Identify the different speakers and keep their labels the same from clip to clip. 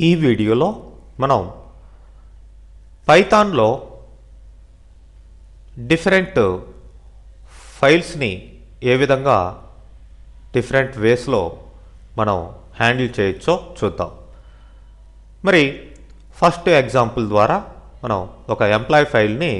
Speaker 1: ఈ వీడియోలో మనం పైథాన్లో డిఫరెంట్ ఫైల్స్ని ఏ విధంగా డిఫరెంట్ వేస్లో మనం హ్యాండిల్ చేయొచ్చో చూద్దాం. మరి ఫస్ట్ ఎగ్జాంపుల్ ద్వారా మనం ఒక ఎంప్లాయీ ఫైల్ని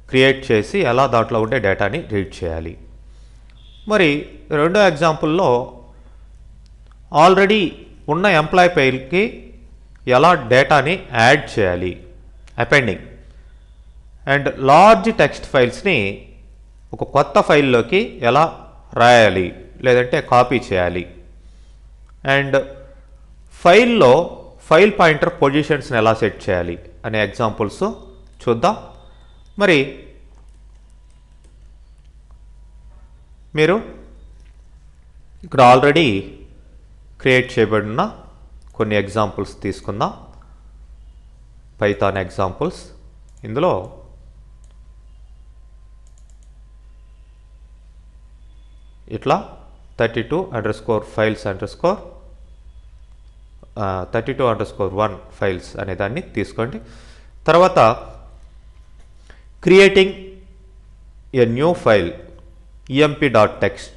Speaker 1: క్రియేట్ చేసి ఎలా దాంట్లో ఉండే డేటాని రీడ్ చేయాలి. మరి రెండో ఎగ్జాంపుల్లో ఆల్రెడీ ఉన్న ఎంప్లాయీ ఫైల్కి ఎలా డేటాని యాడ్ చేయాలి, అపెండింగ్, అండ్ లార్జ్ టెక్స్ట్ ఫైల్స్ని ఒక కొత్త ఫైల్లోకి ఎలా రాయాలి లేదంటే కాపీ చేయాలి, అండ్ ఫైల్లో ఫైల్ పాయింటర్ పొజిషన్స్ని ఎలా సెట్ చేయాలి అనే ఎగ్జాంపుల్స్ చూద్దాం. మరి మీరు ఇక్కడ ఆల్రెడీ క్రియేట్ చేయబడిన కొన్ని ఎగ్జాంపుల్స్ తీసుకుందాం. Python examples. ఇందులో ఇట్లా 32_files_32_1 ఫైల్స్ అనే దాన్ని తీసుకోండి. తర్వాత creating a new file emp.text.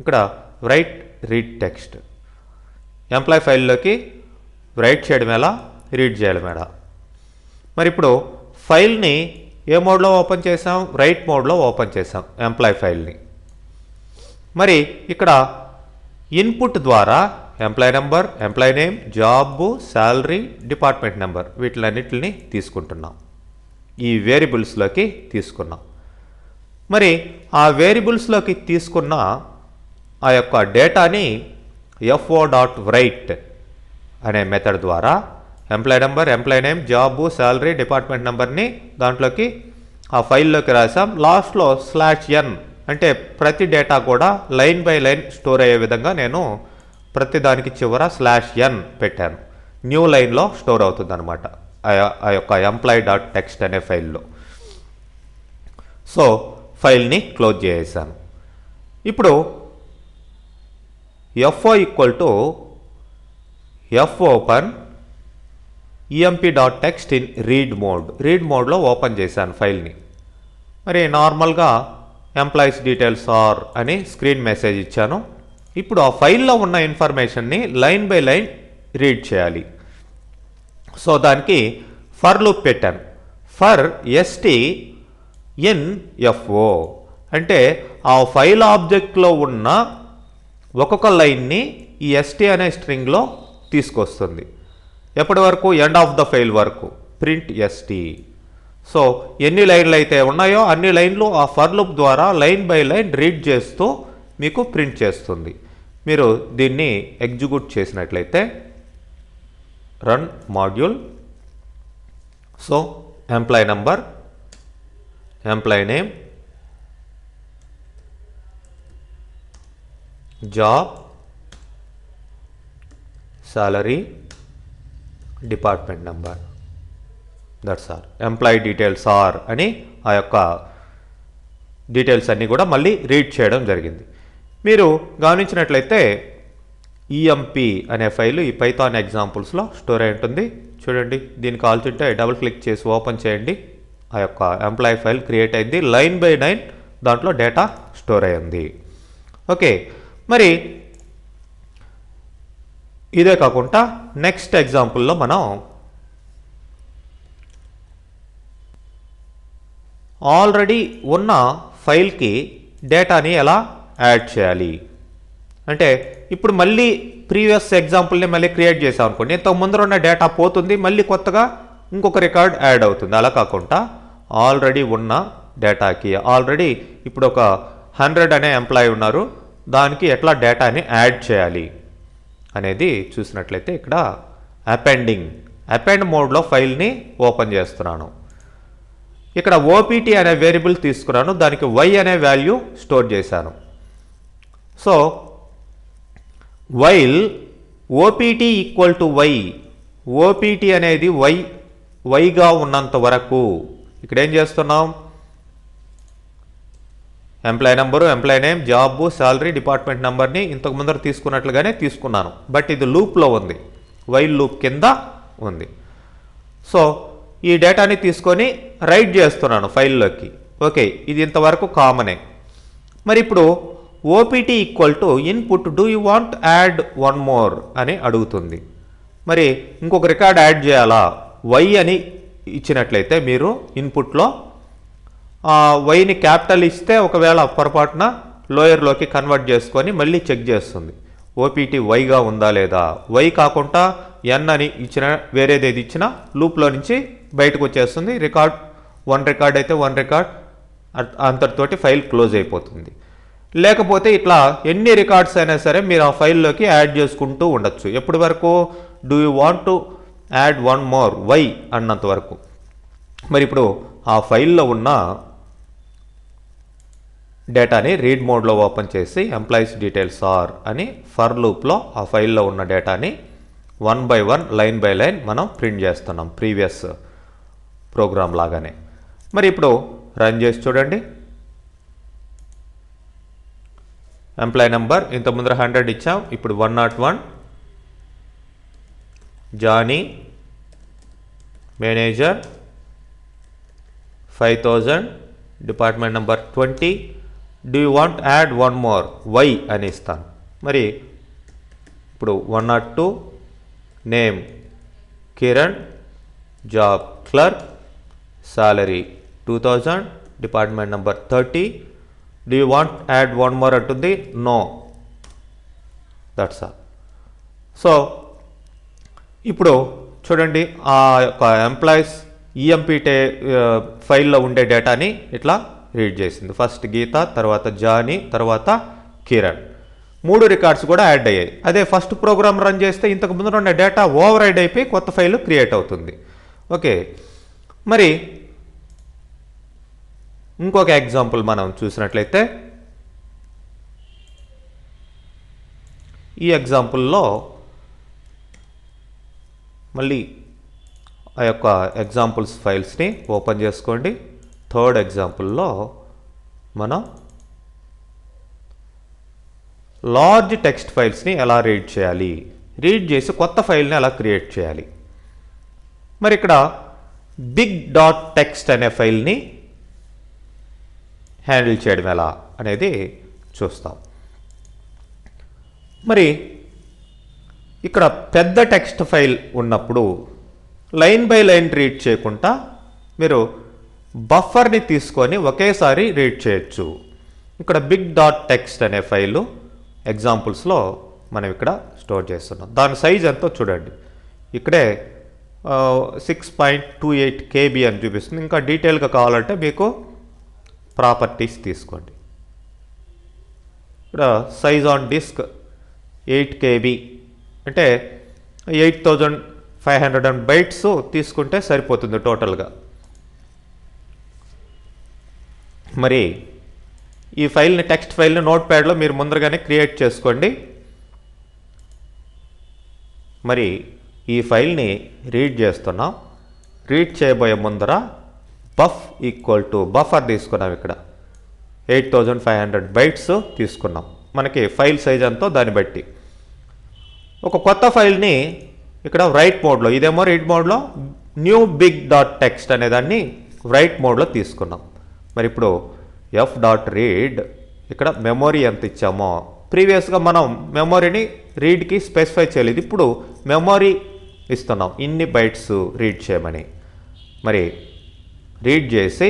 Speaker 1: ఇక్కడ రైట్ రీడ్ టెక్స్ట్. ఎంప్లాయీ ఫైల్లోకి రైట్ చేయడం ఎలా, రీడ్ చేయడం ఎలా. మరి ఇప్పుడు ఫైల్ని ఏ మోడ్లో ఓపెన్ చేసాం? రైట్ మోడ్లో ఓపెన్ చేసాం ఎంప్లాయీ ఫైల్ని. మరి ఇక్కడ ఇన్పుట్ ద్వారా employee number, employee name, job, salary, department number వీటిలన్నిటిని తీసుకుంటున్నాం. ఈ వేరియబుల్స్లోకి తీసుకున్నాం. మరి ఆ వేరియబుల్స్లోకి తీసుకున్న ఆ యొక్క డేటాని fo.write అనే మెథడ్ ద్వారా employee number, employee name, job, salary, department నెంబర్ని దాంట్లోకి ఆ ఫైల్లోకి రాసాం. లాస్ట్లో /n అంటే ప్రతి డేటా కూడా లైన్ బై లైన్ స్టోర్ అయ్యే విధంగా నేను ప్రతి దానికి చివర /n పెట్టాను. న్యూ లైన్లో స్టోర్ అవుతుంది అనమాట ఆ యొక్క employee.txt అనే ఫైల్లో. సో ఫైల్ని క్లోజ్ చేసేసాను. ఇప్పుడు fo fopen emp.text in read mode. Read మోడ్లో ఓపెన్ చేశాను ఫైల్ని. మరి నార్మల్గా ఎంప్లాయీస్ డీటెయిల్స్ ఆర్ అని స్క్రీన్ మెసేజ్ ఇచ్చాను. ఇప్పుడు ఆ ఫైల్లో ఉన్న ఇన్ఫర్మేషన్ని లైన్ బై లైన్ రీడ్ చేయాలి. సో దానికి ఫర్ లూప్ పెట్టాను. ఫర్ st ఇన్ fo అంటే ఆ ఫైల్ ఆబ్జెక్ట్లో ఉన్న ఒక్కొక్క లైన్ని ఈ st అనే స్ట్రింగ్లో తీసుకొస్తుంది. ఎప్పటి వరకు? ఎండ్ ఆఫ్ ద ఫైల్ వరకు ప్రింట్ st. సో ఎన్ని లైన్లు అయితే ఉన్నాయో అన్ని లైన్లు ఆ ఫర్ లూప్ ద్వారా లైన్ బై లైన్ రీడ్ చేస్తూ మీకు ప్రింట్ చేస్తుంది. మీరు దీన్ని ఎగ్జిక్యూట్ చేసినట్లయితే run module. So employee number, employee name, job, salary, department number, that's are. Employee details are అని ఆ యొక్క డీటెయిల్స్ అన్నీ కూడా మళ్ళీ రీడ్ చేయడం జరిగింది. మీరు గమనించినట్లయితే emp అనే ఫైలు ఈ పైథాన్ ఎగ్జాంపుల్స్లో స్టోర్ అయి ఉంటుంది. చూడండి, దీన్ని కాల్చుంటే డబుల్ క్లిక్ చేసి ఓపెన్ చేయండి. ఆ యొక్క ఎంప్లాయీ ఫైల్ క్రియేట్ అయింది. లైన్ బై లైన్ దాంట్లో డేటా స్టోర్ అయింది. ఓకే, మరి ఇదే కాకుండా నెక్స్ట్ ఎగ్జాంపుల్లో మనం ఆల్రెడీ ఉన్న ఫైల్కి డేటాని ఎలా యాడ్ చేయాలి అంటే, ఇప్పుడు మళ్ళీ ప్రీవియస్ ఎగ్జాంపుల్ని మళ్ళీ క్రియేట్ చేసాం అనుకోండి, ఇంతకు ముందర ఉన్న డేటా పోతుంది, మళ్ళీ కొత్తగా ఇంకొక రికార్డ్ యాడ్ అవుతుంది. అలా కాకుండా ఆల్రెడీ ఉన్న డేటాకి ఆల్రెడీ ఇప్పుడు ఒక 100 అనే ఎంప్లాయీ ఉన్నారు, దానికి ఎట్లా డేటాని యాడ్ చేయాలి అనేది చూసినట్లయితే ఇక్కడ అపెండ్ మోడ్లో ఫైల్ని ఓపెన్ చేస్తున్నాను. ఇక్కడ opt అనే వేరియబుల్ తీసుకున్నాను, దానికి y అనే వాల్యూ స్టోర్ చేశాను. So while opt =y, opt అనేది yగా ఉన్నంత వరకు ఇక్కడ ఏం చేస్తున్నాం? Employee number, employee name, job, salary, department నెంబర్ని ఇంతకు ముందర తీసుకున్నట్లుగానే తీసుకున్నాను. బట్ ఇది లూప్లో ఉంది. వైల్ లూప్ కింద ఉంది. సో ఈ డేటాని తీసుకొని రైట్ చేస్తున్నాను ఫైల్లోకి. ఓకే, ఇది ఇంతవరకు కామనే. మరి ఇప్పుడు OPT equal to input do you want add one more అని అడుగుతుంది. మరి ఇంకొక రికార్డ్ యాడ్ చేయాలా? వై అని ఇచ్చినట్లయితే మీరు ఇన్పుట్లో వైని క్యాపిటల్ ఇస్తే ఒకవేళ పొరపాటున లోయర్లోకి కన్వర్ట్ చేసుకొని మళ్ళీ చెక్ చేస్తుంది ఓపీటీ వైగా ఉందా లేదా. వై కాకుండా ఎన్ అని ఇచ్చిన వేరేది ఏది ఇచ్చినా లూప్లో నుంచి బయటకు వచ్చేస్తుంది. వన్ రికార్డ్ అయితే వన్ రికార్డ్, అంతటితోటి ఫైల్ క్లోజ్ అయిపోతుంది. లేకపోతే ఇట్లా ఎన్ని రికార్డ్స్ అయినా సరే మీరు ఆ ఫైల్లోకి యాడ్ చేసుకుంటూ ఉండొచ్చు. ఎప్పటి వరకు? Do you want to add one more Y అన్నంత వరకు. మరి ఇప్పుడు ఆ ఫైల్లో ఉన్న డేటాని రీడ్ మోడ్లో ఓపెన్ చేసి ఎంప్లాయీస్ డీటెయిల్స్ ఆర్ అని ఫర్ లూప్లో ఆ ఫైల్లో ఉన్న డేటాని 1 by 1 లైన్ బై లైన్ మనం ప్రింట్ చేస్తున్నాం ప్రీవియస్ ప్రోగ్రామ్ లాగానే. మరి ఇప్పుడు రన్ చేసి చూడండి. ఎంప్లాయీ నెంబర్ ఇంత ముందర 100 ఇచ్చాం, ఇప్పుడు 101. Johnny manager 5000, department number 20. Do you want add one more Y అని ఇస్తాను. మరి ఇప్పుడు 102. Name Kiran, job clerk, salary 2000, department number 30. Do you want add one more అంటుంది. No, that's all. సో ఇప్పుడు చూడండి ఆ యొక్క ఎంప్లాయీస్ ఈఎంపీటే ఫైల్లో ఉండే డేటాని ఇట్లా రీడ్ చేసింది. ఫస్ట్ గీత, తర్వాత జానీ, తర్వాత కిరణ్. 3 రికార్డ్స్ కూడా యాడ్ అయ్యాయి. అదే ఫస్ట్ ప్రోగ్రామ్ రన్ చేస్తే ఇంతకు ముందు ఉన్న డేటా ఓవర్ రైడ్ అయిపోయి కొత్త ఫైల్ క్రియేట్ అవుతుంది. ఓకే, మరి ఇంకొక ఎగ్జాంపుల్ మనం చూసినట్లయితే ఈ ఎగ్జాంపుల్లో మళ్ళీ ఆ యొక్క ఎగ్జాంపుల్స్ ఫైల్స్ని ఓపెన్ చేసుకోండి. థర్డ్ ఎగ్జాంపుల్లో మనం లార్జ్ టెక్స్ట్ ఫైల్స్ని ఎలా రీడ్ చేయాలి, రీడ్ చేసి కొత్త ఫైల్ని ఎలా క్రియేట్ చేయాలి. మరి ఇక్కడ బిగ్ డాట్ టెక్స్ట్ అనే ఫైల్ని హ్యాండిల్ చేయడం ఎలా అనేది చూస్తాం. మరి ఇక్కడ పెద్ద టెక్స్ట్ ఫైల్ ఉన్నప్పుడు లైన్ బై లైన్ రీడ్ చేయకుండా మీరు బఫర్ని తీసుకొని ఒకేసారి రీడ్ చేయొచ్చు. ఇక్కడ బిగ్ డాట్ టెక్స్ట్ అనే ఫైలు ఎగ్జాంపుల్స్లో మనం ఇక్కడ స్టోర్ చేస్తున్నాం. దాని సైజ్ ఎంతో చూడండి. ఇక్కడే 6.28 KB అని చూపిస్తుంది. ఇంకా డీటెయిల్గా కావాలంటే మీకు ప్రాపర్టీస్ తీసుకోండి. ఇక్కడ సైజ్ ఆన్ డిస్క్ 8 KB అంటే 8500 బైట్స్ తీసుకుంటే సరిపోతుంది టోటల్గా. మరి ఈ ఫైల్ని టెక్స్ట్ ఫైల్ని నోట్ ప్యాడ్లో మీరు ముందరగానే క్రియేట్ చేసుకోండి. మరి ఈ ఫైల్ని రీడ్ చేస్తున్నాం. రీడ్ చేయబోయే ముందర బఫ్ ఈక్వల్ టు బఫర్ తీసుకున్నాం. ఇక్కడ 8500 బైట్స్ తీసుకున్నాం. మనకి ఫైల్ సైజ్ అంతా దాన్ని బట్టి ఒక కొత్త ఫైల్ని ఇక్కడ రైట్ మోడ్లో, ఇదేమో రీడ్ మోడ్లో, న్యూ బిగ్ డాట్ టెక్స్ట్ అనేదాన్ని రైట్ మోడ్లో తీసుకున్నాం. మరి ఇప్పుడు ఎఫ్ డాట్ రీడ్ ఇక్కడ మెమొరీ ఎంత ఇచ్చామో, ప్రీవియస్గా మనం మెమొరీని రీడ్కి స్పెసిఫై చేయలేదు, ఇప్పుడు మెమొరీ ఇస్తున్నాం ఇన్ని బైట్స్ రీడ్ చేయమని. మరి రీడ్ చేసి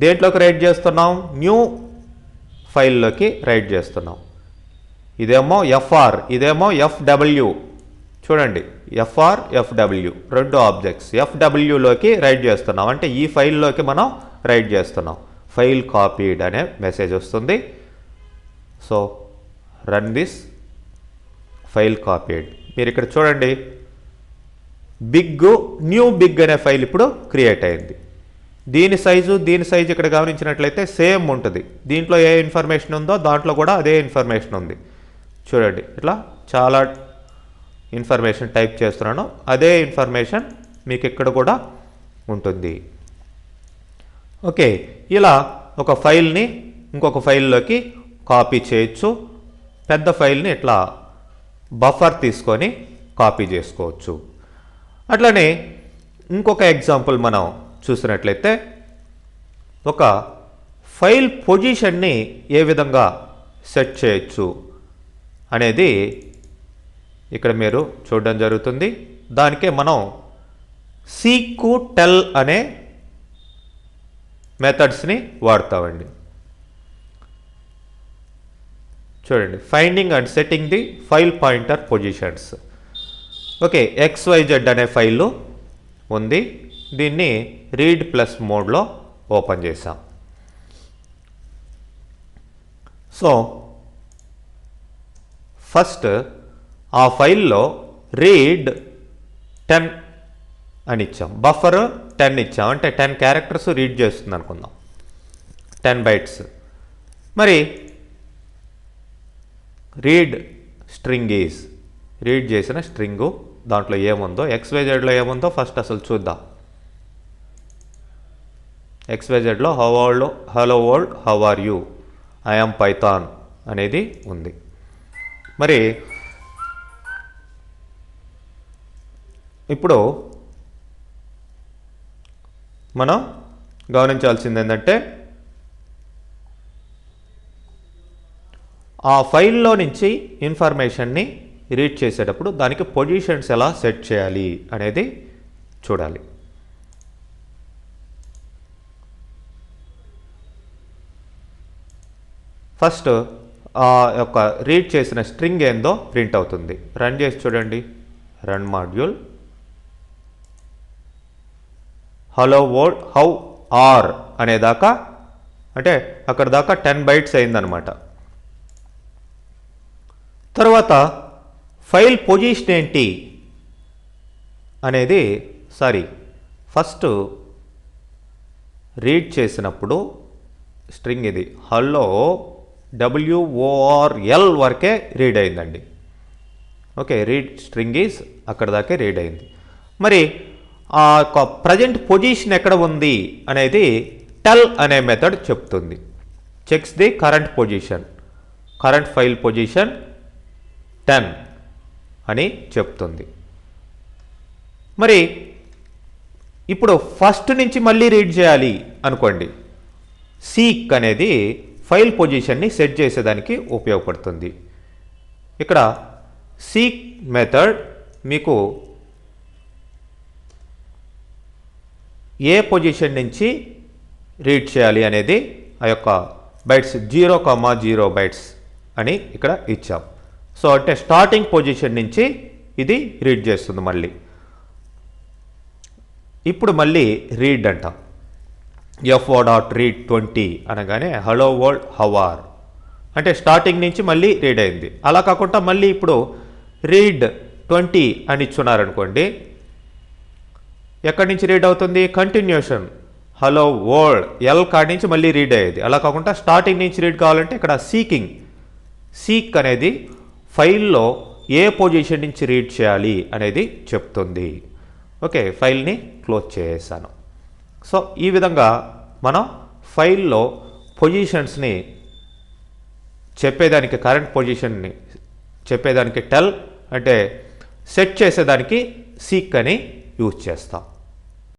Speaker 1: దేంట్లోకి రైట్ చేస్తున్నాం? న్యూ ఫైల్లోకి రైట్ చేస్తున్నాం. ఇదేమో ఎఫ్ఆర్, ఇదేమో ఎఫ్డబ్ల్యూ. చూడండి, ఎఫ్ఆర్ ఎఫ్డబ్ల్యూ రెండు ఆబ్జెక్ట్స్. ఎఫ్డబ్ల్యూలోకి రైట్ చేస్తున్నాం అంటే ఈ ఫైల్లోకి మనం రైట్ చేస్తున్నాం. ఫైల్ కాపీడ్ అనే మెసేజ్ వస్తుంది. So run this, file copied. మీరు ఇక్కడ చూడండి, బిగ్ న్యూ బిగ్ అనే ఫైల్ ఇప్పుడు క్రియేట్ అయింది. దీని సైజు ఇక్కడ గమనించినట్లయితే సేమ్ ఉంటుంది. దీంట్లో ఏ ఇన్ఫర్మేషన్ ఉందో దాంట్లో కూడా అదే ఇన్ఫర్మేషన్ ఉంది. చూడండి, ఇట్లా చాలా ఇన్ఫర్మేషన్ టైప్ చేస్తున్నాను, అదే ఇన్ఫర్మేషన్ మీకు ఇక్కడ కూడా ఉంటుంది. ఓకే, ఇలా ఒక ఫైల్ని ఇంకొక ఫైల్లోకి కాపీ చేయొచ్చు. పెద్ద ఫైల్ని ఇట్లా బఫర్ తీసుకొని కాపీ చేసుకోవచ్చు. అట్లనే ఇంకొక ఎగ్జాంపుల్ మనం చూసినట్లయితే ఒక ఫైల్ పొజిషన్ని ఏ విధంగా సెట్ చేయొచ్చు అనేది ఇక్కడ మీరు చూడడం జరుగుతుంది. దానికే మనం సీక్ టెల్ అనే మెథడ్స్ని వాడతామండి. చూడండి, finding and setting the file pointer positions. Okay, XYZ అనే ఫైల్ ఉంది. దీన్ని రీడ్ ప్లస్ మోడ్లో ఓపెన్ చేసాం. సో ఫస్ట్ ఆ ఫైల్లో రీడ్ 10 అని ఇచ్చాం, బఫర్ 10 ఇచ్చాం, అంటే 10 క్యారెక్టర్స్ రీడ్ చేస్తుంది అనుకుందాం, 10 బైట్స్. మరి రీడ్ స్ట్రింగ్ ఈజ్, రీడ్ చేసిన స్ట్రింగు దాంట్లో ఏముందో, XYZలో ఏముందో ఫస్ట్ అసలు చూద్దాం. XYZలో hello world how are you, I am Python అనేది ఉంది. మరి ఇప్పుడు మనం గమనించాల్సింది ఏంటంటే ఆ ఫైల్లో నుంచి ఇన్ఫర్మేషన్ని రీడ్ చేసేటప్పుడు దానికి పొజిషన్స్ ఎలా సెట్ చేయాలి అనేది చూడాలి. ఫస్ట్ ఆ యొక్క రీడ్ చేసిన స్ట్రింగ్ ఏందో ప్రింట్ అవుతుంది. రన్ చేసి చూడండి. Run module hello world how are అనేదాకా, అంటే అక్కడ దాకా 10 బైట్స్ అయిందనమాట. తర్వాత ఫైల్ పొజిషన్ ఏంటి అనేది, ఫస్ట్ రీడ్ చేసినప్పుడు స్ట్రింగ్ ఇది హలో WORL వరకే రీడ్ అయిందండి. ఓకే, రీడ్ స్ట్రింగ్ ఈజ్ అక్కడ దాకే రీడ్ అయింది. మరి ఆ యొక్క ప్రజెంట్ పొజిషన్ ఎక్కడ ఉంది అనేది టెల్ అనే మెథడ్ చెప్తుంది. Checks the current position, current file position 10 అని చెప్తుంది. మరి ఇప్పుడు ఫస్ట్ నుంచి మళ్ళీ రీడ్ చేయాలి అనుకోండి, సీక్ అనేది ఫైల్ పొజిషన్ని సెట్ చేసేదానికి ఉపయోగపడుతుంది. ఇక్కడ సీక్ మెథడ్ మీకు ఏ పొజిషన్ నుంచి రీడ్ చేయాలి అనేది ఆ యొక్క బైట్స్ 0,0 బైట్స్ అని ఇక్కడ ఇచ్చాం. సో అంటే స్టార్టింగ్ పొజిషన్ నుంచి ఇది రీడ్ చేస్తుంది. మళ్ళీ ఇప్పుడు మళ్ళీ రీడ్ అంటాం. FO.read 20 అనగానే హలో వరల్డ్ హౌ ఆర్, అంటే స్టార్టింగ్ నుంచి మళ్ళీ రీడ్ అయింది. అలా కాకుండా మళ్ళీ ఇప్పుడు రీడ్ 20 అని ఇచ్చున్నారనుకోండి, ఎక్కడి నుంచి రీడ్ అవుతుంది, కంటిన్యూషన్ హలో వరల్డ్ ఎల్ కాడి నుంచి మళ్ళీ రీడ్ అయ్యేది. అలా కాకుండా స్టార్టింగ్ నుంచి రీడ్ కావాలంటే ఇక్కడ సీక్ అనేది ఫైల్లో ఏ పొజిషన్ నుంచి రీడ్ చేయాలి అనేది చెప్తుంది. ఓకే, ఫైల్ని క్లోజ్ చేసేసాను. సో ఈ విధంగా మనం ఫైల్లో పొజిషన్స్ని చెప్పేదానికి, కరెంట్ పొజిషన్ని చెప్పేదానికి టెల్, అంటే సెట్ చేసేదానికి సీక్ అని యూజ్ చేస్తాం.